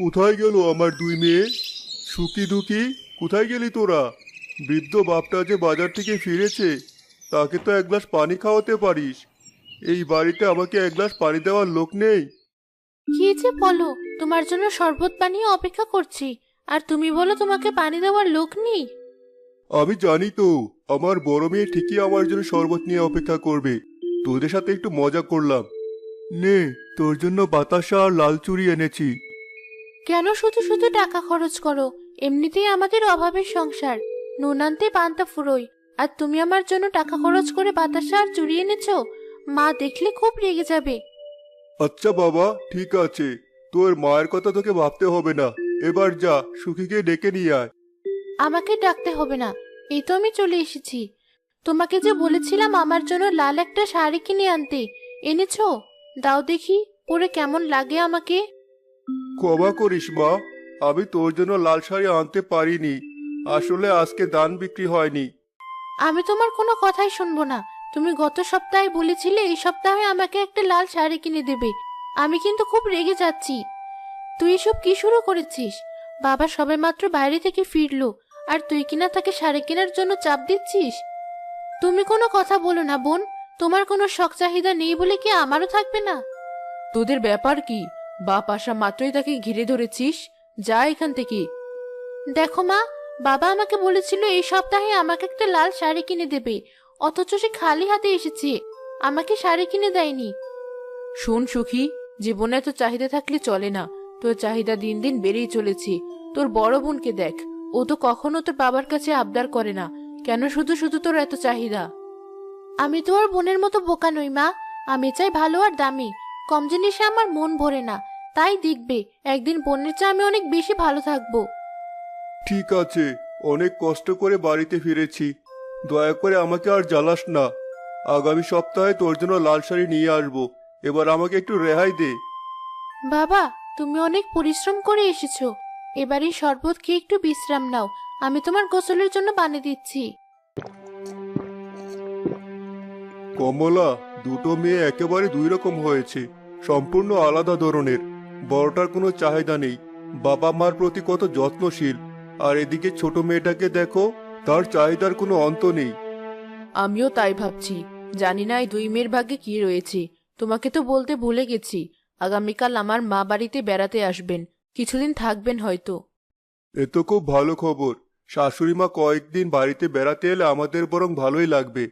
কোথায় গেল আমার দুই মেয়ে? সুখী দুঃখী, কোথায় গেলি তোরা? বৃদ্ধ বাপটা যে বাজার থেকে ফিরেছে, তাকে তো এক গ্লাস পানি খাওয়াতে পারিস। এই বাড়িতে আমাকে এক গ্লাস পানি দেওয়ার লোক নেই। কি যে বলো, তোমার জন্য শরবত বানিয়ে অপেক্ষা করছি, আর তুমি বলো তোমাকে পানি দেওয়ার লোক নেই। আমি জানি তো, আমার বড় মেয়ে ঠিকই আমার জন্য শরবত নিয়ে অপেক্ষা করবে। তোদের সাথে একটু মজা করলাম। নে, তোর জন্য বাতাসা আর লাল চুড়ি এনেছি। কেন শুধু শুধু টাকা খরচ করো? এমনিতেই আমাদের অভাবের সংসার, নুন আনতে পান্তা ফুরোই, আর তুমি আমার জন্য টাকা খরচ করে বাতাসা আর চুরি এনেছো? মা দেখলে খুব রেগে যাবে। আচ্ছা বাবা, ঠিক আছে। তোর মায়ের কথা তোকে ভাবতে হবে না। এবার যা, সুখীকে ডেকে নিয়ে আয়। আমাকে ডাকতে হবে না, এই তো আমি চলে এসেছি। তোমাকে যে বলেছিলাম আমার জন্য লাল একটা শাড়ি কিনে আনতে, এনেছো? দাও দেখি, পরে কেমন লাগে আমাকে। ক্ষমা করিস মা, আমি তোর জন্য লাল শাড়ি আনতে পারিনি। আসলে আজকে ধান বিক্রি হয়নি। আমি তোমার কোনো কথাই শুনবো না। তুমি গত সপ্তাহে বলেছিলে এই সপ্তাহে আমাকে একটা লাল শাড়ি কিনে দেবে। আমি কিন্তু খুব রেগে যাচ্ছি। তুই এসব কি শুরু করেছিস? বাবা সবেমাত্র বাইরে থেকে ফিরলো, আর তুই কিনা তাকে শাড়ি কেনার জন্য চাপ দিচ্ছিস? তুমি কোনো কথা বলো না বোন। তোমার কোনো শখ চাহিদা নেই বলে কি আমারও থাকবে না? তোদের ব্যাপার কি? বাপ আসা মাত্রই তাকে ঘিরে ধরেছিস? যা এখান থেকে। দেখো মা, বাবা আমাকে বলেছিল এই সপ্তাহে আমাকে একটা লাল শাড়ি কিনে দেবে, অথচ সে খালি হাতে এসেছে, আমাকে শাড়ি কিনে দেয়নি। শোন সুখী, জীবনে এত চাহিদা থাকলে চলে না। তোর চাহিদা দিন দিন বেড়েই চলেছে। তোর বড় বোনকে দেখ, ও তো কখনো তোর বাবার কাছে আবদার করে না। কেন শুধু শুধু তোর এত চাহিদা? আমি তো আর বোনের মতো বোকা নই মা। আমি চাই ভালো আর দামি। কম জিনিসে আমার মন ভরে না। তাই দেখবে, একদিন বোনের চেয়ে আমি অনেক বেশি ভালো থাকবো। ঠিক আছে, অনেক কষ্ট করে বাড়িতে ফিরেছি। দয়া করে আমাকে আর জ্বালাস না। আগামী সপ্তাহে তোর জন্য লাল শাড়ি নিয়ে আসবো। এবার আমাকে একটু রেহাই দে। বাবা, তুমি অনেক পরিশ্রম করে এসেছো। এবার এই শরবত খেয়ে একটু বিশ্রাম নাও। আমি তোমার গোসলের জন্য পানি দিচ্ছি। কমলা, দুটো মেয়ে একেবারে দুই রকম হয়েছে, সম্পূর্ণ আলাদা ধরনের। বড়টার কোনো চাহিদা নেই, বাবা মার প্রতি কত যত্নশীল। আর এদিকে ছোট মেয়েটাকে দেখো, তার চাহিদার কোনো অন্ত নেই। আমিও তাই ভাবছি। জানি না এই দুই মেয়ের ভাগ্যে কি রয়েছে। তোমাকে তো বলতে ভুলে গেছি, আগামীকাল আমার মা বাড়িতে বেড়াতে আসবেন। কিছুদিন থাকবেন হয়তো। এ তো খুব ভালো খবর। শাশুড়ি মা কয়েকদিন বাড়িতে বেড়াতে এলে আমাদের বরং ভালোই লাগবে।